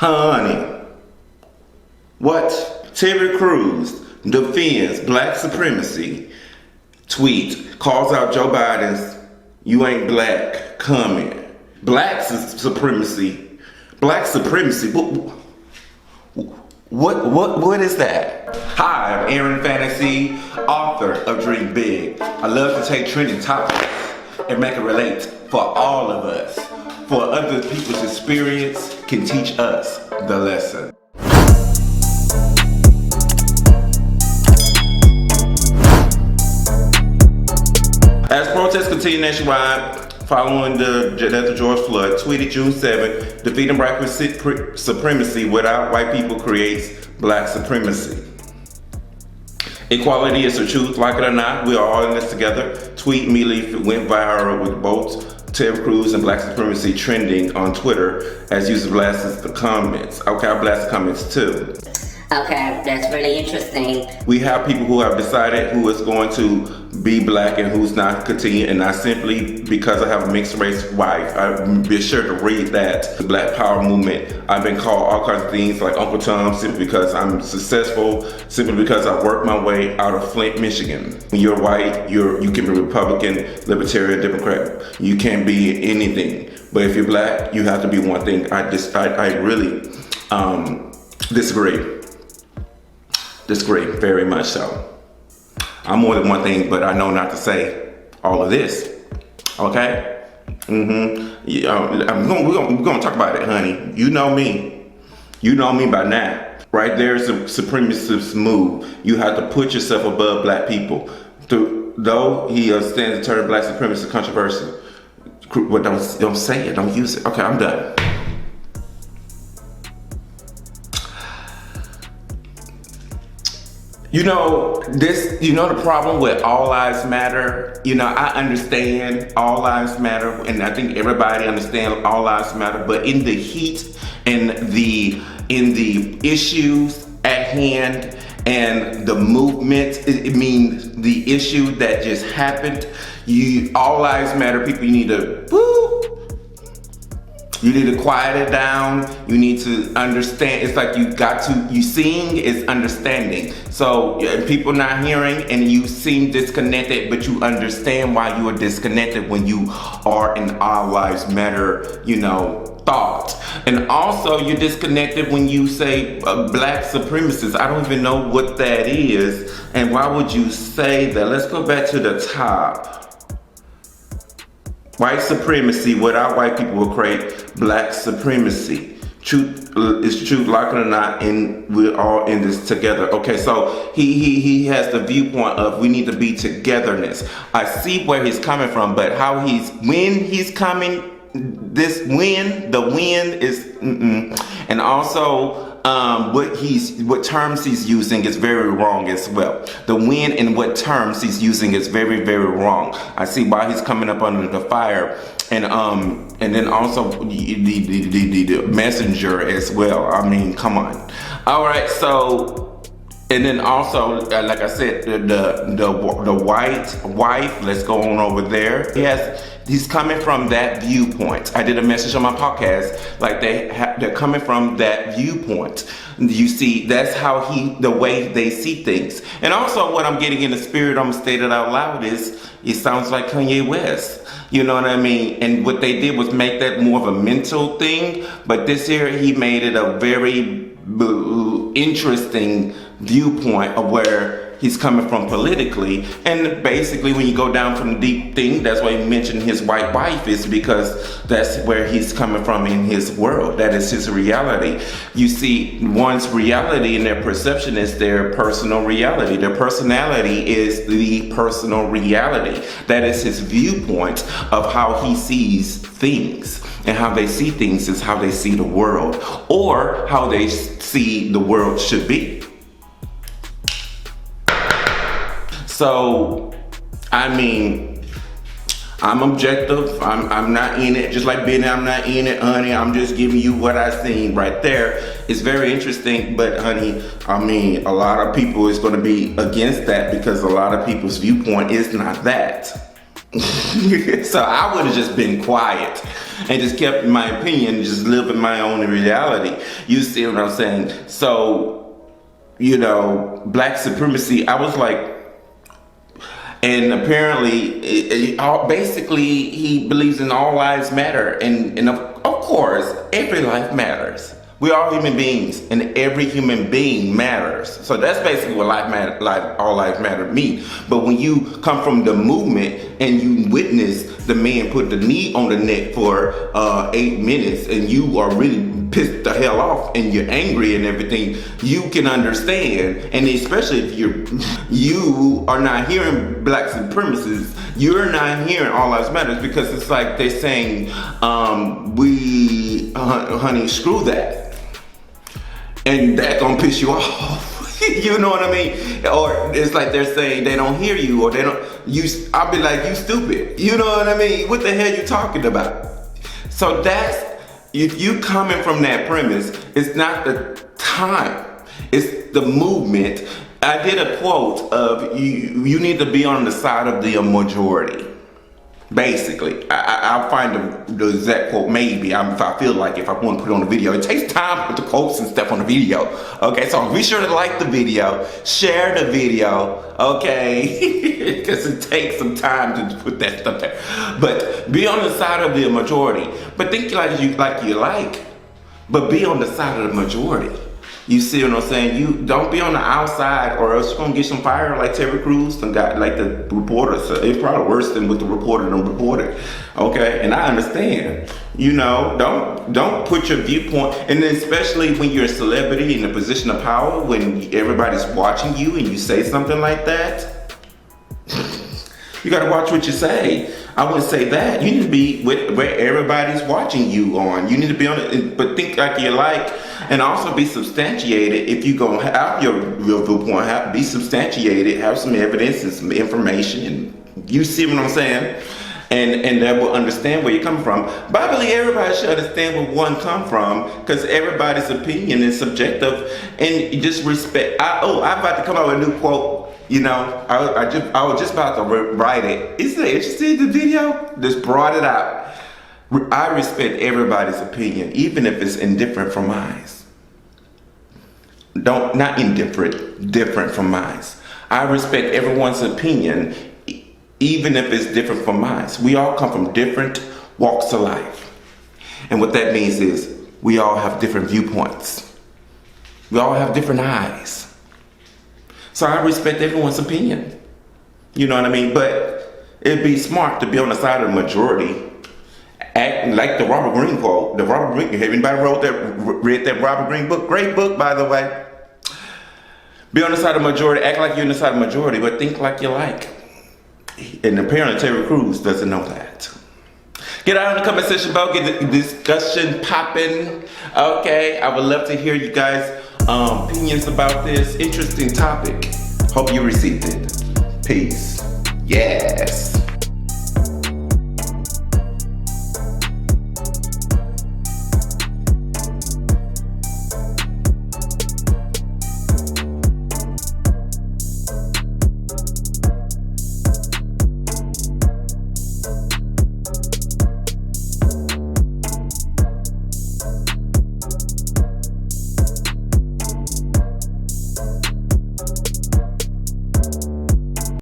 Honey, what? Terry Crews defends black supremacy. Tweet calls out Joe Biden's "You ain't black" comment. Black supremacy. Black supremacy. What is that? Hi, I'm Aaron Fantasy, author of Dream Big. I love to take trending topics and make it relate for all of us. For other people's experience can teach us the lesson. As protests continue nationwide following the death of George Floyd, tweeted June 7, defeating black supremacy without white people creates black supremacy. Equality is the truth, like it or not, we are all in this together. Tweet immediately went viral with both Terry Crews and black supremacy trending on Twitter as users blasted the comments. Okay, I blasted comments too. Okay, that's really interesting. We have people who have decided who is going to be black and who's not continue, and I simply, because I have a mixed race wife, I've been sure to read that. The Black Power movement, I've been called all kinds of things like Uncle Tom simply because I'm successful, simply because I worked my way out of Flint, Michigan. When you're white, you can be Republican, Libertarian, Democrat. You can't be anything. But if you're black, you have to be one thing. I really disagree. Disagree, very much so. I'm more than one thing, but I know not to say all of this. Okay? We're gonna talk about it, honey. You know me. You know me by now. Right there's a supremacist move. You have to put yourself above black people. Though he stands to turn black supremacy controversial. But don't say it, don't use it. Okay, I'm done. You know, the problem with All Lives Matter, I understand All Lives Matter, and I think everybody understands All Lives Matter, but in the heat and in the issues at hand and the movement, it means the issue that just happened, All Lives Matter people, you need to quiet it down. You need to understand. It's like you seeing is understanding. So people not hearing and you seem disconnected, but you understand why you are disconnected when you are in All Lives Matter, thought. And also you're disconnected when you say black supremacists. I don't even know what that is. And why would you say that? Let's go back to the top. White supremacy without white people will create black supremacy. Truth is truth, like it or not, and we're all in this together. Okay, so he has the viewpoint of we need to be togetherness. I see where he's coming from, but when he's coming, the wind is, and also what terms he's using is very wrong as well. The when and what terms he's using is very, very wrong. I see why he's coming up under the fire, and then also the messenger as well. I mean, come on. All right, so. And then also, like I said, the white wife, let's go on over there. He's coming from that viewpoint. I did a message on my podcast, like they're coming from that viewpoint. You see, that's how the way they see things. And also what I'm getting in the spirit, I'm gonna state it out loud, is it sounds like Kanye West. You know what I mean? And what they did was make that more of a mental thing. But this year he made it a very interesting viewpoint of where he's coming from politically. And basically when you go down from the deep thing, that's why he mentioned his white wife, is because that's where he's coming from in his world. That is his reality. You see, one's reality and their perception is their personal reality. Their personality is the personal reality. That is his viewpoint of how he sees things. And how they see things is how they see the world, or how they see the world should be. So, I mean, I'm objective. I'm not in it. Just like Benny, I'm not in it, honey. I'm just giving you what I seen right there. It's very interesting, but honey, I mean, a lot of people is going to be against that because a lot of people's viewpoint is not that. So I would have just been quiet and just kept my opinion, just living my own reality. You see what I'm saying? So, you know, black supremacy, I was like, and apparently, basically, he believes in all lives matter. And of course, every life matters. We're all human beings, and every human being matters. So that's basically what all life matter mean. But when you come from the movement and you witness the man put the knee on the neck for 8 minutes, and you are really pissed the hell off and you're angry and everything, you can understand. And especially if you are not hearing black supremacists, you're not hearing all lives matters, because it's like they're saying, honey, screw that. And that gonna piss you off. You know what I mean? Or it's like they're saying they don't hear you, or they don't, I'll be like, you stupid. You know what I mean? What the hell you talking about? So that's, if you coming from that premise, it's not the time, it's the movement. I did a quote of, you need to be on the side of the majority. Basically, I'll find the exact quote, maybe, if I feel like, if I want to put it on the video. It takes time to put the quotes and stuff on the video. Okay, so be sure to like the video, share the video, okay? Because it takes some time to put that stuff there. But be on the side of the majority. But think like you like, but be on the side of the majority. You see what I'm saying? You don't be on the outside, or else you're gonna get some fire like Terry Crews and got like the reporter. So it's probably worse than what the reporter done reported. Okay, and I understand. You know, don't put your viewpoint, and then especially when you're a celebrity in a position of power, when everybody's watching you and you say something like that, you gotta watch what you say. I wouldn't say that. You need to be where everybody's watching you on. You need to be on it, but think like you like, and also be substantiated. If you gonna have your real viewpoint, be substantiated, have some evidence and some information, and you see what I'm saying? And that will understand where you're coming from. But I believe everybody should understand where one come from, because everybody's opinion is subjective, and you just respect. I'm about to come out with a new quote. You know, I was just about to write it. Is it interesting, the video? Just brought it out. I respect everybody's opinion, even if it's indifferent from mine. Not indifferent, different from mine. I respect everyone's opinion, even if it's different from mine. We all come from different walks of life. And what that means is we all have different viewpoints. We all have different eyes. So I respect everyone's opinion. You know what I mean? But it'd be smart to be on the side of the majority. Act like the Robert Greene quote. The Robert Greene, have anybody read that Robert Greene book? Great book, by the way. Be on the side of the majority, act like you're on the side of the majority, but think like you like. And apparently Terry Crews doesn't know that. Get out in the comment section below, get the discussion popping. Okay, I would love to hear you guys' opinions about this interesting topic. Hope you received it. Peace. Yes.